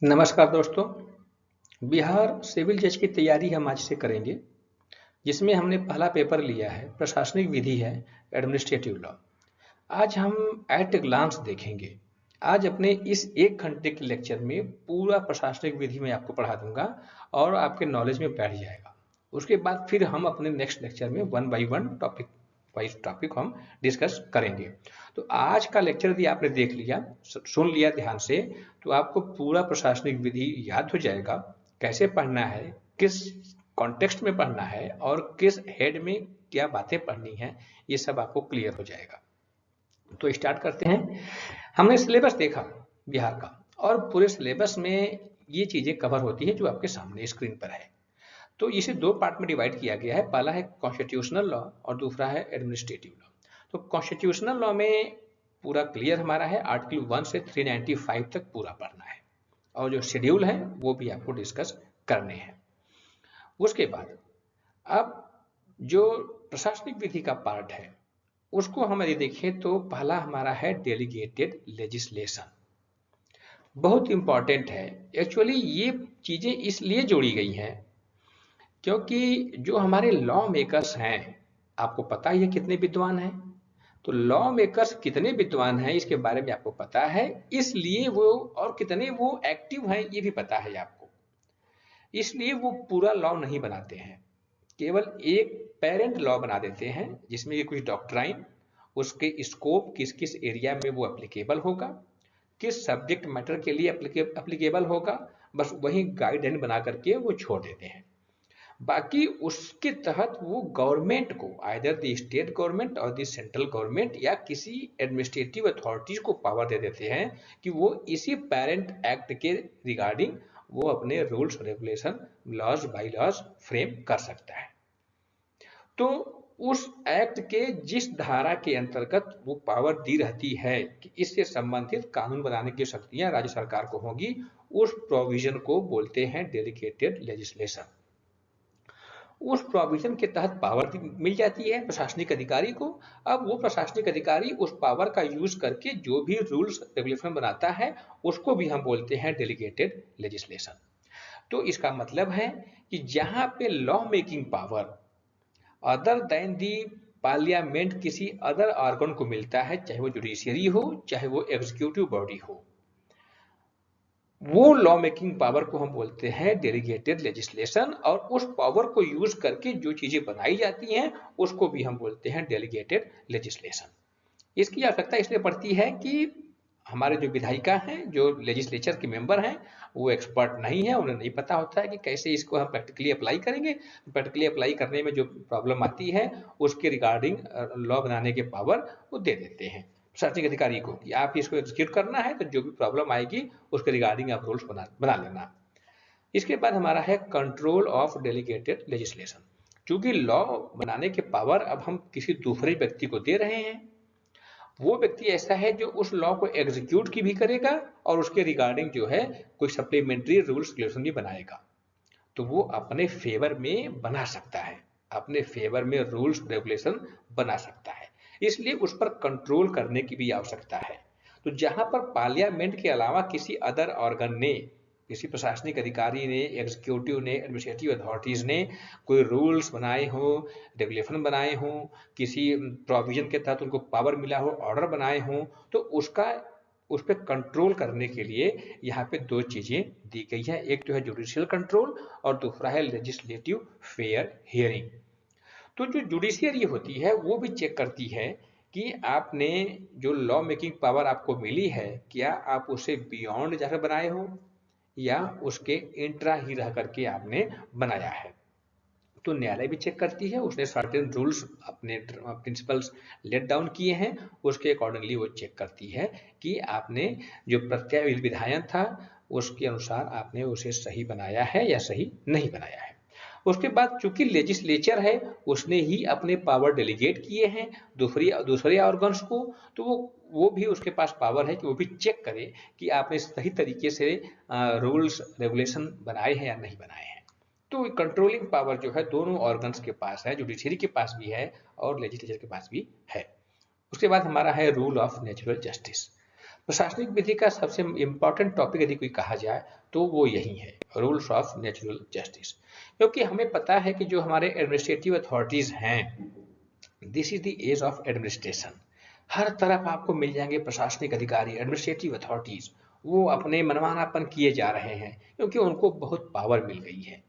नमस्कार दोस्तों। बिहार सिविल जज की तैयारी हम आज से करेंगे, जिसमें हमने पहला पेपर लिया है प्रशासनिक विधि है, एडमिनिस्ट्रेटिव लॉ। आज हम एट ग्लांस देखेंगे। आज अपने इस 1 घंटे के लेक्चर में पूरा प्रशासनिक विधि में आपको पढ़ा दूंगा और आपके नॉलेज में बैठ जाएगा। उसके बाद फिर हम अपने नेक्स्ट लेक्चर में one by one topic wise topic हम डिस्कस करेंगे। तो आज का लेक्चर यदि आपने देख लिया, सुन लिया ध्यान से, तो आपको पूरा प्रशासनिक विधि याद हो जाएगा। कैसे पढ़ना है, किस कॉन्टेक्स्ट में पढ़ना है और किस हेड में क्या बातें पढ़नी है, ये सब आपको क्लियर हो जाएगा। तो स्टार्ट करते हैं। हमने सिलेबस देखा बिहार का, और पूरे सिलेबस में ये चीजें कवर होती है जो आपके सामने स्क्रीन पर है। तो इसे 2 पार्ट में डिवाइड किया गया है। पहला है कॉन्स्टिट्यूशनल लॉ और दूसरा है एडमिनिस्ट्रेटिव लॉ। तो कॉन्स्टिट्यूशनल लॉ में पूरा क्लियर हमारा है, आर्टिकल 1 से 395 तक पूरा पढ़ना है, और जो शेड्यूल है वो भी आपको डिस्कस करने हैं। उसके बाद अब जो प्रशासनिक विधि का पार्ट है उसको हम यदि देखें तो पहला हमारा है डेलीगेटेड लेजिस्लेशन। बहुत इंपॉर्टेंट है। एक्चुअली ये चीजें इसलिए जोड़ी गई हैं क्योंकि जो हमारे लॉ मेकर्स हैं, आपको पता ही है कितने विद्वान हैं। तो लॉ मेकर्स कितने विद्वान हैं इसके बारे में आपको पता है, इसलिए वो और कितने वो एक्टिव हैं ये भी पता है आपको। इसलिए वो पूरा लॉ नहीं बनाते हैं, केवल एक पेरेंट लॉ बना देते हैं जिसमें कि कुछ डॉक्ट्राइन, उसके स्कोप किस किस एरिया में वो एप्लीकेबल होगा, किस सब्जेक्ट मैटर के लिए एप्लीकेबल होगा, बस वही गाइडलाइन बना करके वो छोड़ देते हैं। बाकी उसके तहत वो गवर्नमेंट को, आइदर द स्टेट गवर्नमेंट और द सेंट्रल गवर्नमेंट या किसी एडमिनिस्ट्रेटिव अथॉरिटीज को पावर दे देते हैं कि वो इसी पेरेंट एक्ट के रिगार्डिंग वो अपने rules regulation laws by laws frame कर सकता है। तो उस एक्ट के जिस धारा के अंतर्गत वो पावर दी रहती है कि इससे संबंधित कानून बनाने की शक्तियां राज्य सरकार को होगी, उस प्रोविजन को बोलते हैं डेलीगेटेड लेजिस्लेशन। उस प्रोविजन के तहत पावर मिल जाती है प्रशासनिक अधिकारी को। अब वो प्रशासनिक अधिकारी उस पावर का यूज करके जो भी रूल्स रेगुलेशन बनाता है उसको भी हम बोलते हैं डेलीगेटेड लेजिस्लेशन। तो इसका मतलब है कि जहां पे law making power other than दी पार्लियामेंट किसी अदर ऑर्गन को मिलता है, चाहे वो जुडिशियरी हो चाहे वो एग्जीक्यूटिव बॉडी हो, वो लॉ मेकिंग पावर को हम बोलते हैं डेलीगेटेड लेजिस्लेशन। और उस पावर को यूज करके जो चीजें बनाई जाती हैं उसको भी हम बोलते हैं डेलीगेटेड लेजिस्लेशन। इसकी आवश्यकता इसलिए पड़ती है कि हमारे जो विधायिका हैं, जो लेजिस्लेचर के मेंबर हैं, वो एक्सपर्ट नहीं है, उन्हें नहीं पता होता है कि कैसे इसको हम प्रैक्टिकली अप्लाई करेंगे। प्रैक्टिकली अप्लाई करने में जो प्रॉब्लम आती है उसके रिगार्डिंग लॉ बनाने के पावर वो दे देते हैं प्रशासनिक अधिकारी को कि आप इसको एग्जीक्यूट करना है, तो जो भी प्रॉब्लम आएगी उसके रिगार्डिंग आप रूल्स बना लेना। इसके बाद हमारा है कंट्रोल ऑफ डेलीगेटेड लेजिस्लेशन। चूंकि लॉ बनाने के पावर अब हम किसी दूसरे व्यक्ति को दे रहे हैं, वो व्यक्ति ऐसा है जो उस लॉ को एग्जीक्यूट की भी करेगा और उसके रिगार्डिंग जो है कोई सप्लीमेंट्री रूल्स रेगुलेशन भी बनाएगा। तो वो अपने फेवर में बना सकता है, अपने फेवर में रूल्स रेगुलेशन बना सकता है। इसलिए उस पर कंट्रोल करने की भी आवश्यकता है। तो जहां पर पार्लियामेंट के अलावा किसी अदर ऑर्गन ने, किसी प्रशासनिक अधिकारी ने, एग्जीक्यूटिव ने, एडमिनिस्ट्रेटिव अथॉरिटीज ने कोई रूल्स बनाए हो, रेगुलेशन बनाए हो, किसी प्रोविजन के तहत उनको पावर मिला हो, ऑर्डर बनाए हो, तो उसका उस पर कंट्रोल करने के लिए यहाँ पे 2 चीजें दी गई है। एक तो है जुडिशियल कंट्रोल और दूसरा है लेजिस्लेटिव फेयर हियरिंग। तो जो जुडिशियरी होती है वो भी चेक करती है कि आपने जो लॉ मेकिंग पावर आपको मिली है, क्या आप उसे बियॉन्ड जाकर बनाए हो या उसके इंट्रा ही रह करके आपने बनाया है। तो न्यायालय भी चेक करती है, उसने सर्टेन रूल्स अपने प्रिंसिपल्स लेट डाउन किए हैं, उसके अकॉर्डिंगली वो चेक करती है कि आपने जो प्रत्यय विधायन था उसके अनुसार आपने उसे सही बनाया है या सही नहीं बनाया है। उसके बाद चूंकि लेजिस्लेचर है, उसने ही अपने पावर डेलीगेट किए हैं दूसरे ऑर्गन्स को, तो वो भी उसके पास पावर है कि वो भी चेक करे कि आपने सही तरीके से रूल्स रेगुलेशन बनाए हैं या नहीं बनाए हैं। तो कंट्रोलिंग पावर जो है दोनों ऑर्गन्स के पास है, जुडिशरी के पास भी है और लेजिस्लेचर के पास भी है। उसके बाद हमारा है रूल ऑफ नेचुरल जस्टिस। प्रशासनिक विधि का सबसे इम्पोर्टेंट टॉपिक यदि कोई कहा जाए तो वो यही है, रूल्स ऑफ नेचुरल जस्टिस। क्योंकि हमें पता है कि जो हमारे एडमिनिस्ट्रेटिव अथॉरिटीज हैं, this is the age of administration. हर तरफ आपको मिल जाएंगे प्रशासनिक अधिकारी, एडमिनिस्ट्रेटिव अथॉरिटीज। वो अपने मनमानापन किए जा रहे हैं क्योंकि उनको बहुत पावर मिल गई है।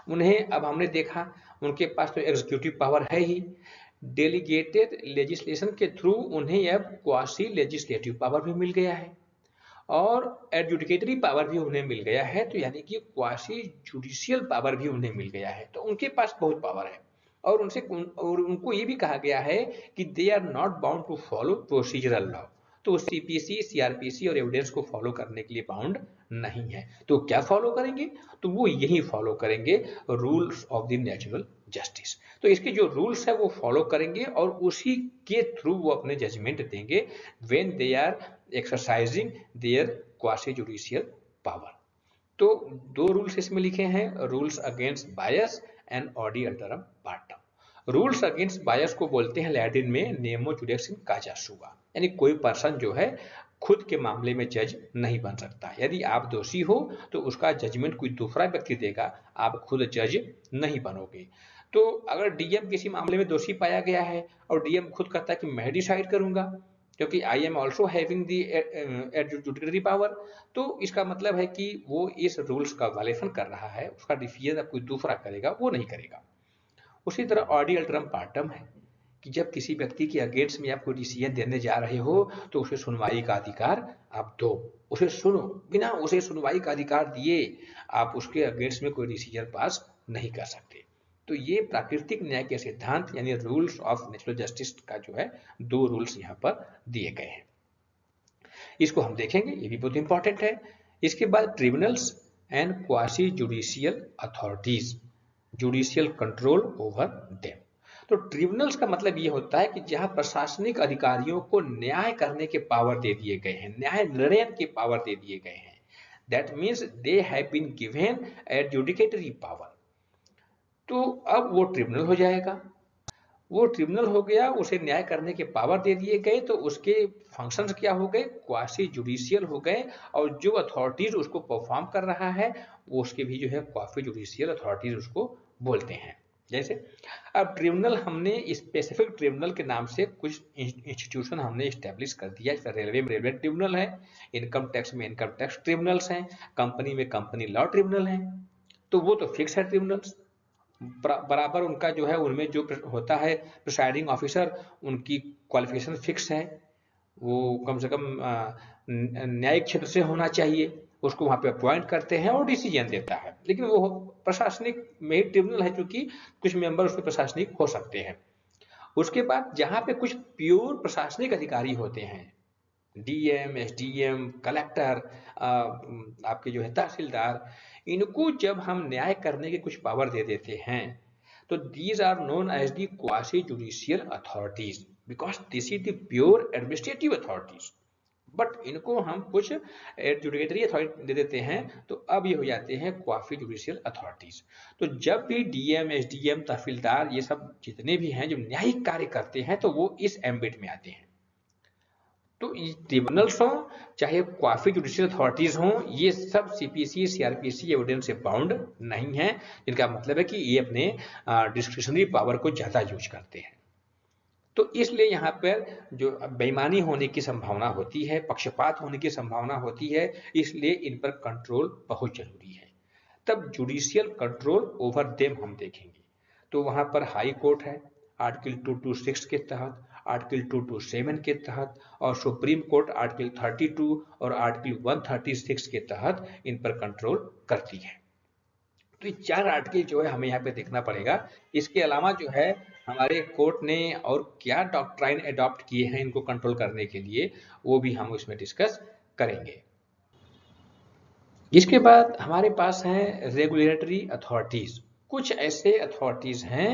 उन्हें अब हमने देखा उनके पास तो एग्जीक्यूटिव पावर है ही, डेलीगेटेड लेजिस्लेशन के थ्रू उन्हें अब क्वासी लेजिस्लेटिव पावर भी मिल गया है और एडजुडिकेटरी पावर भी उन्हें मिल गया है। तो यानी कि क्वासी जुडिशियल पावर भी उन्हें मिल गया है। तो उनके पास बहुत पावर है और उनको ये भी कहा गया है कि they are not bound to follow procedural law. तो सीपीसी, सीआरपीसी और एविडेंस को फॉलो करने के लिए बाउंड नहीं है। तो क्या फॉलो करेंगे? तो वो यही फॉलो करेंगे, rules of the natural justice. तो इसके जो रूल्स है वो फॉलो करेंगे और उसी के थ्रू वो अपने जजमेंट देंगे when they are exercising their quasi judicial power. तो दो रूल्स इसमें लिखे हैं, rules against bias and audi alteram partem. Rules against bias को बोलते हैं लैटिन में नेमो जुडिक्स इन काजा सुआ, यानी कोई पर्सन जो है खुद के मामले में जज नहीं बन सकता। यदि आप दोषी हो तो उसका जजमेंट कोई दूसरा व्यक्ति देगा, आप खुद जज नहीं बनोगे। तो अगर डीएम किसी मामले में दोषी पाया गया है और डीएम खुद कहता है कि मैं डिसाइड करूंगा क्योंकि I am also having the adjudicatory power, तो इसका मतलब है कि वो इस रूल्स का वायलेशन कर रहा है, उसका डिसीजन अब कोई दूसरा करेगा वो नहीं करेगा। उसी तरह ऑडी अल्टरम पार्टम है कि जब किसी व्यक्ति के अगेंस्ट में आप कोई डिसीजन देने जा रहे हो तो उसे सुनवाई का अधिकार आप दो, उसे सुनो। बिना उसे सुनवाई का अधिकार दिए आप उसके अगेंस्ट में कोई डिसीजन पास नहीं कर सकते। तो ये प्राकृतिक न्याय के सिद्धांत यानी रूल्स ऑफ नेचुरल जस्टिस का जो है दो रूल्स यहाँ पर दिए गए हैं। इसको हम देखेंगे, ये भी बहुत इंपॉर्टेंट है। इसके बाद tribunals and quasi judicial authorities, judicial control over them. तो ट्रिब्यूनल्स का मतलब ये होता है कि जहां प्रशासनिक अधिकारियों को न्याय करने के पावर दे दिए गए हैं, न्याय निर्णय के पावर दे दिए गए हैं। That means they have been given adjudicatory power. तो अब वो ट्रिब्यूनल हो जाएगा। वो ट्रिब्यूनल हो गया, उसे न्याय करने के पावर दे दिए गए, तो उसके फंक्शंस क्या हो गए? क्वासी जुडिशियल हो गए। और जो अथॉरिटीज उसको परफॉर्म कर रहा है वो उसके भी जो है क्वासी जुडिशियल अथॉरिटीज उसको बोलते हैं। जैसे अब ट्रिब्यूनल, हमने स्पेसिफिक ट्रिब्यूनल के नाम से कुछ इंस्टीट्यूशन हमने स्टैब्लिश कर दिया। जैसे रेलवे में रेलवे ट्रिब्यूनल है, इनकम टैक्स में इनकम टैक्स ट्रिब्यूनल्स हैं, कंपनी में कंपनी लॉ ट्रिब्यूनल है। तो वो तो फिक्स है ट्रिब्यूनल्स, बराबर उनका जो है उनमें जो होता है प्रिसाइडिंग ऑफिसर, उनकी क्वालिफिकेशन फिक्स है। वो कम से कम न्यायिक क्षेत्र से होना चाहिए, उसको वहां पे अपॉइंट करते हैं और डिसीजन देता है। लेकिन वो प्रशासनिक में ही ट्रिब्यूनल है क्योंकि कुछ मेंबर उसमें प्रशासनिक हो सकते हैं। उसके बाद जहां पे कुछ प्योर प्रशासनिक अधिकारी होते हैं, डीएम, एसडीएम, कलेक्टर, आपके जो है तहसीलदार, इनको जब हम न्याय करने की कुछ पावर दे देते हैं तो these are known as the quasi judicial authorities because this is the pure administrative authorities. But इनको हम कुछ एडजुडिकेटरी अथॉरिटी दे देते हैं तो अब ये हो जाते हैं क्वासी जुडिशियल अथॉरिटीज। तो जब भी डीएम, एसडीएम, तहसीलदार, ये सब जितने भी हैं जो न्यायिक कार्य करते हैं तो वो इस एम्बिट में आते हैं। तो ट्रिब्यूनल्स हों चाहे क्वासी जुडिशियल अथॉरिटीज हों, ये सब सीपीसी, सीआरपीसी एविडेंस से बाउंड नहीं है। इनका मतलब है कि ये अपने डिस्क्रिशनरी पावर को ज्यादा यूज करते हैं। तो इसलिए यहाँ पर जो बेईमानी होने की संभावना होती है, पक्षपात होने की संभावना होती है, इसलिए इन पर कंट्रोल बहुत जरूरी है। तब जुडिशियल कंट्रोल ओवर देम हम देखेंगे। तो वहां पर हाई कोर्ट है आर्टिकल 226 के तहत, आर्टिकल 227 के तहत, और सुप्रीम कोर्ट आर्टिकल 32 और आर्टिकल 136 के तहत इन पर कंट्रोल करती है। तो ये चार आर्टिकल जो है हमें यहाँ पे देखना पड़ेगा। इसके अलावा जो है हमारे कोर्ट ने और क्या डॉक्ट्राइन अडॉप्ट किए हैं इनको कंट्रोल करने के लिए, वो भी हम इसमें डिस्कस करेंगे। इसके बाद हमारे पास हैं रेगुलेटरी अथॉरिटीज। कुछ ऐसे अथॉरिटीज हैं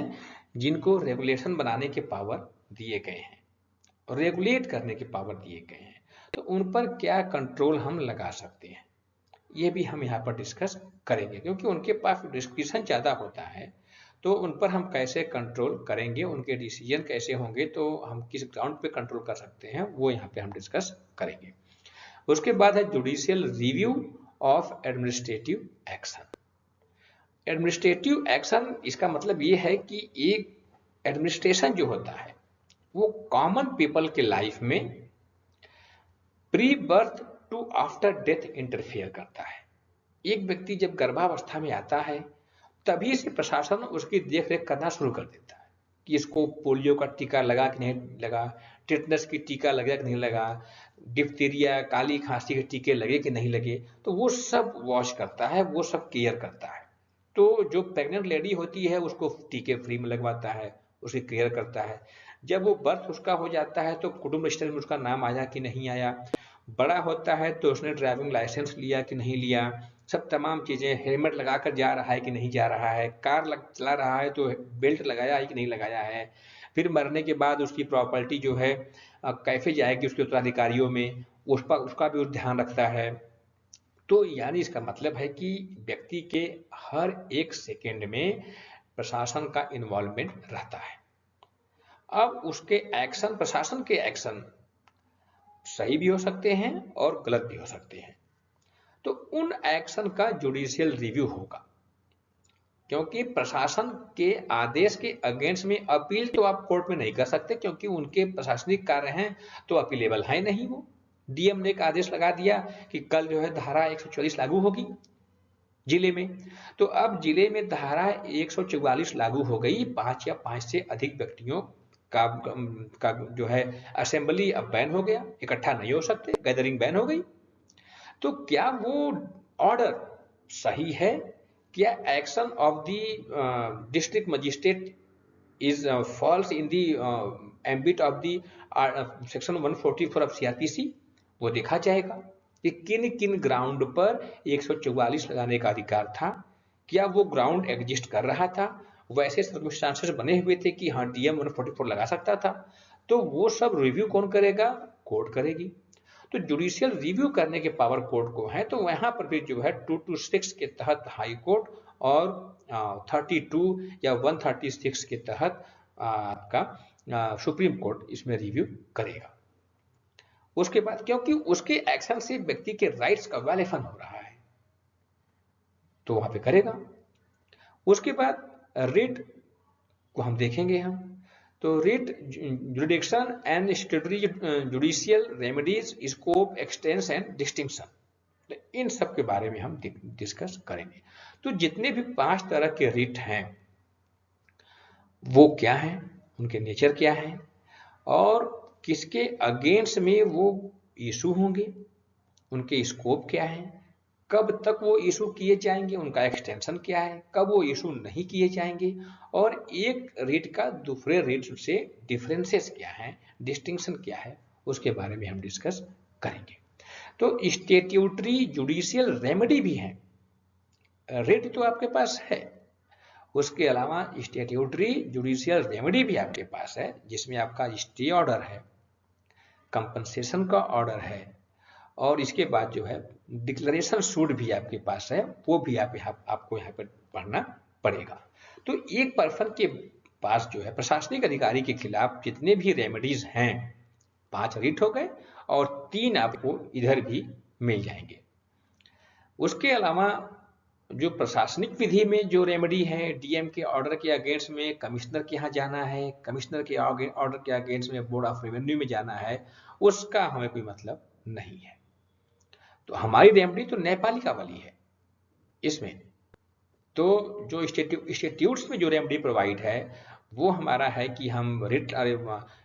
जिनको रेगुलेशन बनाने के पावर दिए गए हैं, रेगुलेट करने के पावर दिए गए हैं। तो उन पर क्या कंट्रोल हम लगा सकते हैं, ये भी हम यहाँ पर डिस्कस करेंगे। क्योंकि उनके पास डिस्क्रिप्शन ज़्यादा होता है तो उन पर हम कैसे कंट्रोल करेंगे, उनके डिसीजन कैसे होंगे, तो हम किस ग्राउंड पे कंट्रोल कर सकते हैं वो यहाँ पे हम डिस्कस करेंगे। उसके बाद है judicial review of administrative action. Administrative action इसका मतलब ये है कि एक एडमिनिस्ट्रेशन जो होता है वो कॉमन पीपल के लाइफ में pre birth to after death interfere करता है। एक व्यक्ति जब गर्भावस्था में आता है तभी से प्रशासन उसकी देखरेख करना शुरू कर देता है कि इसको पोलियो का टीका लगा कि नहीं लगा, टेटनस की टीका लगा कि नहीं लगा, डिप्थीरिया काली खांसी के टीके लगे कि नहीं लगे, तो वो सब वॉच करता है, वो सब केयर करता है। तो जो प्रेग्नेंट लेडी होती है उसको टीके फ्री में लगवाता है, उसकी केयर करता है। जब वो बर्थ उसका हो जाता है तो कुटुंब रजिस्टर में उसका नाम आया कि नहीं आया, बड़ा होता है तो उसने ड्राइविंग लाइसेंस लिया कि नहीं लिया, सब तमाम चीज़ें, हेलमेट लगाकर जा रहा है कि नहीं जा रहा है, कार चला रहा है तो बेल्ट लगाया है कि नहीं लगाया है। फिर मरने के बाद उसकी प्रॉपर्टी जो है कैसे जाएगी उसके उत्तराधिकारियों में, उसका भी ध्यान रखता है। तो यानी इसका मतलब है कि व्यक्ति के हर एक सेकेंड में प्रशासन का इन्वॉल्वमेंट रहता है। अब उसके एक्शन, प्रशासन के एक्शन सही भी हो सकते हैं और गलत भी हो सकते हैं, तो उन एक्शन का जुडिशियल रिव्यू होगा। क्योंकि प्रशासन के आदेश के अगेंस्ट में अपील तो आप कोर्ट में नहीं कर सकते क्योंकि उनके प्रशासनिक कार्य हैं तो अपीलेबल है नहीं। वो डीएम ने एक आदेश लगा दिया कि कल जो है धारा 144 लागू होगी जिले में, तो अब जिले में धारा 144 लागू हो गई, 5 या 5 से अधिक व्यक्तियों का जो है असेंबली अब बैन हो गया, इकट्ठा नहीं हो सकते, गैदरिंग बैन हो गई। तो क्या वो ऑर्डर सही है? क्या action of the district magistrate is falls in the ambit of the section 144 of CrPC? वो देखा जाएगा कि किन किन ग्राउंड पर 144 लगाने का अधिकार था, क्या वो ग्राउंड एग्जिस्ट कर रहा था, वैसे सर्कमस्टांसेस बने हुए थे कि हाँ डीएम 144 लगा सकता था। तो वो सब रिव्यू कौन करेगा? कोर्ट करेगी। तो जुडिशियल रिव्यू करने के पावर कोर्ट को है, तो वहां पर भी जो है 226 के तहत हाई कोर्ट और 32 या 136 के तहत आपका सुप्रीम कोर्ट इसमें रिव्यू करेगा। उसके बाद क्योंकि उसके एक्शन से व्यक्ति के राइट्स का वायलेशन हो रहा है तो वहां पे करेगा। उसके बाद रिट को हम देखेंगे हम, तो writ jurisdiction and statutory judicial remedies, scope, extents and distinction, इन सब के बारे में हम डिस्कस करेंगे। तो जितने भी 5 तरह के रिट हैं वो क्या हैं, उनके नेचर क्या है और किसके अगेंस्ट में वो इशू होंगे, उनके स्कोप क्या है, कब तक वो इशू किए जाएंगे, उनका एक्सटेंशन क्या है, कब वो इशू नहीं किए जाएंगे, और एक रेट का दूसरे रेट से डिफरेंसेस क्या है, डिस्टिंक्शन क्या है, उसके बारे में हम डिस्कस करेंगे। तो स्टैट्यूटरी जुडिशियल रेमेडी भी है, रेट तो आपके पास है, उसके अलावा स्टैट्यूटरी जुडिशियल रेमेडी भी आपके पास है जिसमें आपका स्टे ऑर्डर है, कंपनसेशन का ऑर्डर है, और इसके बाद जो है डिक्लेरेशन सूट भी आपके पास है, वो भी आपको यहाँ पर पढ़ना पड़ेगा। तो एक पर्सन के पास जो है प्रशासनिक अधिकारी के खिलाफ जितने भी रेमेडीज हैं, 5 रिट हो गए और 3 आपको इधर भी मिल जाएंगे। उसके अलावा जो प्रशासनिक विधि में जो रेमेडी है, डीएम के ऑर्डर के अगेंस्ट में कमिश्नर के यहाँ जाना है, कमिश्नर के ऑर्डर के अगेंस्ट में बोर्ड ऑफ रेवेन्यू में जाना है, उसका हमें कोई मतलब नहीं है। तो हमारी रेमेडी तो न्यायपालिका वाली है इसमें। तो जो इंस्टीट्यूट्स में जो रेमेडी प्रोवाइड है वो हमारा है कि हम रिट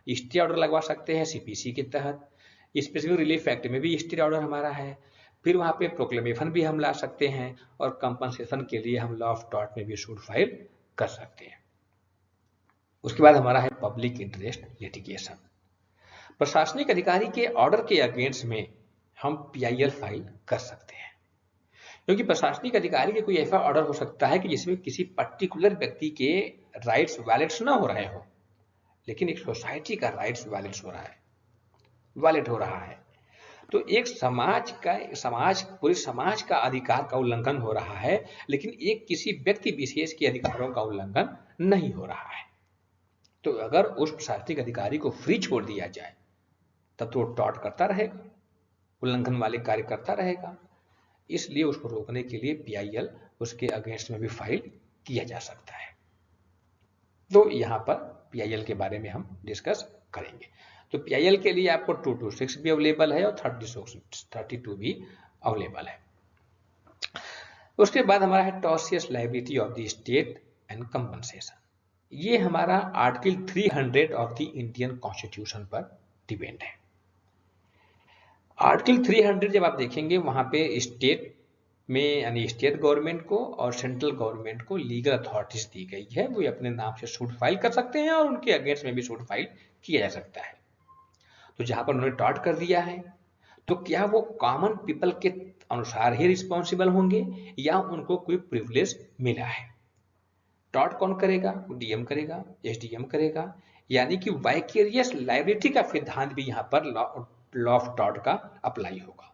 स्टे ऑर्डर लगवा सकते हैं सीपीसी के तहत, स्पेशल रिलीफ एक्ट में भी स्टे ऑर्डर हमारा है, फिर वहाँ पे प्रोक्लेमेशन भी हम ला सकते हैं, और कंपनसेशन के लिए हम लॉ ऑफ टॉर्ट में भी सूट फाइल कर सकते हैं। उसके बाद हमारा है पब्लिक इंटरेस्ट लिटिगेशन। प्रशासनिक अधिकारी के ऑर्डर के अगेंस्ट में हम पीआईएल फाइल कर सकते हैं, क्योंकि प्रशासनिक अधिकारी के कोई ऐसा ऑर्डर हो सकता है कि जिसमें किसी पर्टिकुलर व्यक्ति के राइट्स वायलेट्स ना हो रहे हो, लेकिन एक सोसाइटी का राइट्स वायलेट हो रहा है। तो एक पूरे समाज का अधिकार का उल्लंघन हो रहा है, लेकिन एक किसी व्यक्ति विशेष के अधिकारों का उल्लंघन नहीं हो रहा है। तो अगर उस प्रशासनिक अधिकारी को फ्री छोड़ दिया जाए तब तो टॉर्ट करता रहेगा, उल्लंघन वाले कार्य करता रहेगा। इसलिए उसको रोकने के लिए PIL उसके अगेंस्ट में भी फाइल किया जा सकता है। तो यहाँ पर PIL के बारे में हम डिस्कस करेंगे। तो PIL के लिए आपको 226 भी अवेलेबल है और 32 भी अवेलेबल है। उसके बाद हमारा है tortious liability of the state and compensation. ये हमारा article 300 of the Indian constitution पर डिपेंड है। आर्टिकल 300 जब आप देखेंगे वहां पे स्टेट में यानी स्टेट गवर्नमेंट को और सेंट्रल गवर्नमेंट को लीगल अथॉरिटीज दी गई है, वो अपने नाम से सूट फाइल कर सकते हैं और उनके अगेंस्ट में भी सूट फाइल किया जा सकता है। तो जहां पर उन्होंने टॉर्ट कर दिया है, तो क्या वो कॉमन पीपल के अनुसार ही रिस्पॉन्सिबल होंगे या उनको कोई प्रिविलेज मिला है? टॉर्ट कौन करेगा? DM करेगा, SDM करेगा, यानी कि वाइकेरियस लायबिलिटी का सिद्धांत भी यहाँ पर लॉ ऑफ टॉर्ट का अप्लाई होगा।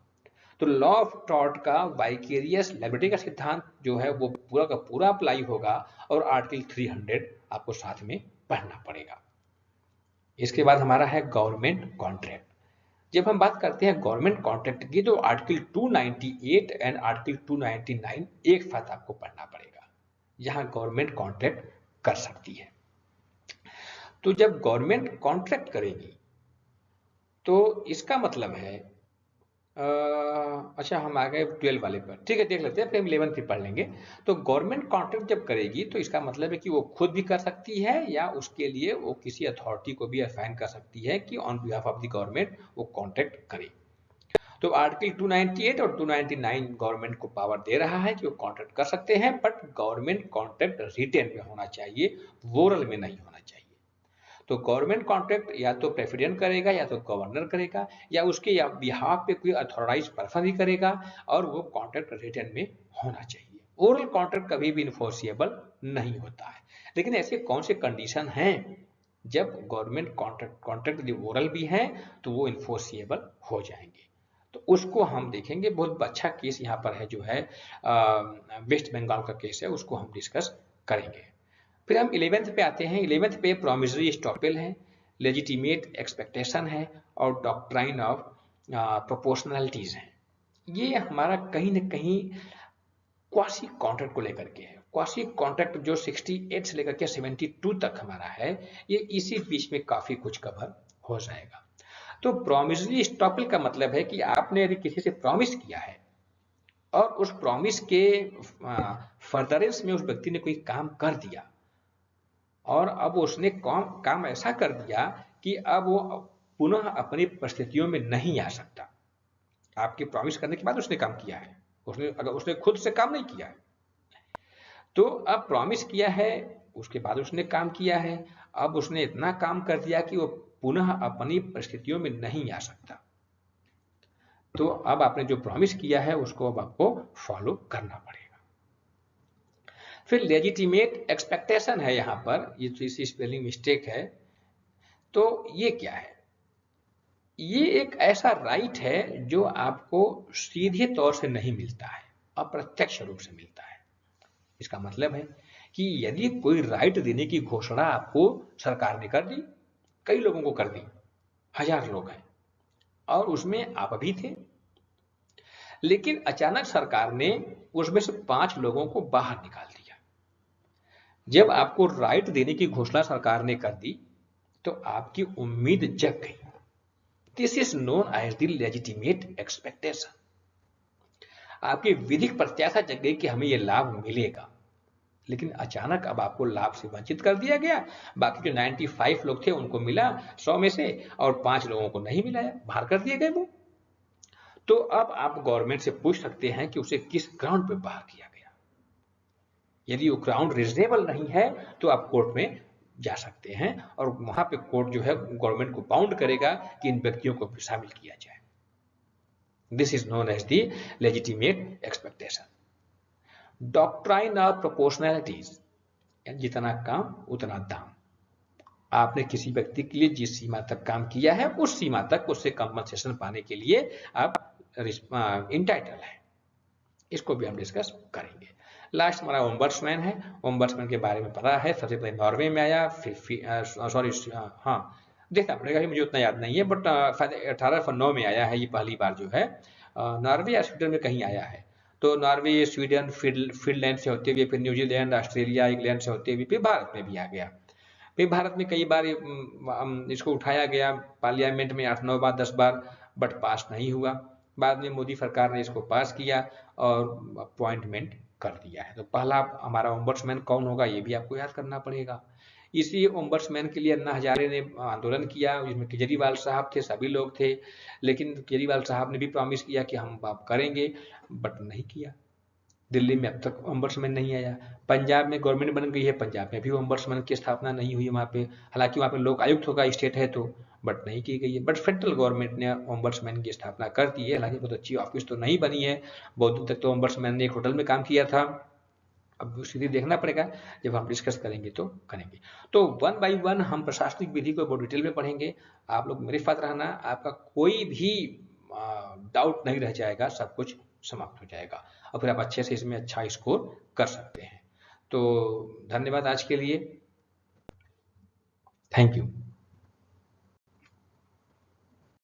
तो लॉ ऑफ टॉर्ट का वाइकेरियस लायबिलिटी का सिद्धांत जो है वो पूरा का पूरा अप्लाई होगा और आर्टिकल 300 आपको साथ में पढ़ना पड़ेगा। इसके बाद हमारा है गवर्नमेंट कॉन्ट्रैक्ट। जब हम बात करते हैं गवर्नमेंट कॉन्ट्रैक्ट की तो आर्टिकल 298 एंड आर्टिकल 299 एक साथ आपको पढ़ना पड़ेगा, जहां गवर्नमेंट कॉन्ट्रैक्ट कर सकती है। तो जब गवर्नमेंट कॉन्ट्रैक्ट करेगी तो इसका मतलब है अच्छा हम आ गए 12 वाले पर, ठीक है देख लेते हैं, फिर हम 11 फिर पढ़ लेंगे। तो गवर्नमेंट कॉन्ट्रैक्ट जब करेगी तो इसका मतलब है कि वो खुद भी कर सकती है या उसके लिए वो किसी अथॉरिटी को भी असाइन कर सकती है कि on behalf of the government वो कॉन्ट्रैक्ट करे। तो आर्टिकल 298 और 299 गवर्नमेंट को पावर दे रहा है कि वो कॉन्ट्रैक्ट कर सकते हैं, बट गवर्नमेंट कॉन्ट्रैक्ट रिटेन में होना चाहिए, वोरल में नहीं होना चाहिए। तो गवर्नमेंट कॉन्ट्रैक्ट या तो प्रेसिडेंट करेगा या तो गवर्नर करेगा या उसके बिहाफ पे कोई अथॉराइज पर्सन ही करेगा और वो कॉन्ट्रैक्ट रिटन में होना चाहिए। ओरल कॉन्ट्रैक्ट कभी भी इन्फोर्सिएबल नहीं होता है, लेकिन ऐसे कौन से कंडीशन हैं जब गवर्नमेंट कॉन्ट्रैक्ट ओरल भी हैं तो वो इन्फोर्सिएबल हो जाएंगे। तो उसको हम देखेंगे। बहुत अच्छा केस यहाँ पर है जो है वेस्ट बंगाल का केस है, उसको हम डिस्कस करेंगे। फिर हम 11th पे आते हैं। 11th पे प्रोमिसरी एस्टॉपेल है, लेजिटिमेट एक्सपेक्टेशन है और डॉक्ट्राइन ऑफ प्रोपोर्शनलिटीज है। ये हमारा कहीं ना कहीं क्वासी कॉन्ट्रैक्ट को लेकर के है। क्वासी कॉन्ट्रैक्ट जो 68 से लेकर के 72 तक हमारा है, ये इसी बीच में काफी कुछ कवर हो जाएगा। तो प्रोमिसरी एस्टॉपेल का मतलब है कि आपने यदि किसी से प्रॉमिस किया है और उस प्रॉमिस के फर्दरेंस में उस व्यक्ति ने कोई काम कर दिया और अब उसने काम ऐसा कर दिया कि अब वो पुनः अपनी परिस्थितियों में नहीं आ सकता। आपकी प्रॉमिस करने के बाद उसने काम किया है, अगर उसने खुद से काम नहीं किया है तो अब प्रॉमिस किया है, उसके बाद उसने काम किया है, अब उसने इतना काम कर दिया कि वो पुनः अपनी परिस्थितियों में नहीं आ सकता। तो अब आपने जो प्रॉमिस किया है उसको अब आपको फॉलो करना पड़ेगा। फिर लेजिटिमेट एक्सपेक्टेशन है यहाँ पर, ये तो इसी स्पेलिंग मिस्टेक है। तो ये क्या है? ये एक ऐसा राइट है जो आपको सीधे तौर से नहीं मिलता है, अप्रत्यक्ष रूप से मिलता है। इसका मतलब है कि यदि कोई राइट देने की घोषणा आपको सरकार ने कर दी, कई लोगों को कर दी, 1000 लोग हैं और उसमें आप भी थे, लेकिन अचानक सरकार ने उसमें से 5 लोगों को बाहर निकाल दिया। जब आपको राइट देने की घोषणा सरकार ने कर दी तो आपकी उम्मीद जग गई। This is known as the legitimate expectation. आपकी विधिक प्रत्याशा जग गई कि हमें यह लाभ मिलेगा, लेकिन अचानक अब आपको लाभ से वंचित कर दिया गया। बाकी जो 95 लोग थे उनको मिला 100 में से और 5 लोगों को नहीं मिला, बाहर कर दिए गए वो। तो अब आप गवर्नमेंट से पूछ सकते हैं कि उसे किस ग्राउंड पे बाहर किया गया। यदि वो ग्राउंड रीजनेबल नहीं है तो आप कोर्ट में जा सकते हैं और वहां पे कोर्ट जो है गवर्नमेंट को बाउंड करेगा कि इन व्यक्तियों को शामिल किया जाए। This is known as the legitimate expectation. Doctrine of proportionalities, जितना काम उतना दाम। आपने किसी व्यक्ति के लिए जिस सीमा तक काम किया है उस सीमा तक उससे कंपनसेशन पाने के लिए आप इंटाइटल है। इसको भी हम डिस्कस करेंगे। लास्ट हमारा ओम्बड्समैन है। ओम्बड्समैन के बारे में पता है, सबसे पहले नॉर्वे में आया, देखना पड़ेगा, मुझे उतना याद नहीं है, बट 1809 में आया है ये पहली बार जो है, नॉर्वे या स्वीडन में कहीं आया है। तो नॉर्वे, स्वीडन, फिनलैंड से होते हुए फिर न्यूजीलैंड, ऑस्ट्रेलिया, इंग्लैंड से होते हुए फिर भारत में भी आ गया। फिर भारत में कई बार इसको उठाया गया पार्लियामेंट में, 8-9 बार 10 बार, बट पास नहीं हुआ। बाद में मोदी सरकार ने इसको पास किया और अपॉइंटमेंट कर दिया है। तो पहला हमारा ओम्बड्समैन कौन होगा ये भी आपको याद करना पड़ेगा। इसी ओम्बड्समैन के लिए अन्ना हजारे ने आंदोलन किया, जिसमें केजरीवाल साहब थे, सभी लोग थे, लेकिन केजरीवाल साहब ने भी प्रॉमिस किया कि हम करेंगे, बट नहीं किया। दिल्ली में अब तक ओम्बड्समैन नहीं आया। पंजाब में गवर्नमेंट बन गई है, पंजाब में भी ओम्बड्समैन की स्थापना नहीं हुई वहाँ पे, हालांकि वहाँ पे लोक आयुक्त होगा, स्टेट है तो, बट नहीं की गई है। बट फेडरल गवर्नमेंट ने ओम्बड्समैन की स्थापना कर दी है, हालांकि बहुत अच्छी ऑफिस तो नहीं बनी है। बहुत दिन तक तो ओम्बड्समैन ने एक होटल में काम किया था। अब स्थिति देखना पड़ेगा, जब हम डिस्कस करेंगे तो करेंगे। तो वन बाई वन हम प्रशासनिक विधि को बहुत डिटेल में पढ़ेंगे। आप लोग मेरे साथ रहना, आपका कोई भी डाउट नहीं रह जाएगा, सब कुछ समाप्त हो जाएगा और फिर आप अच्छे से इसमें अच्छा स्कोर कर सकते हैं। तो धन्यवाद आज के लिए, थैंक यू।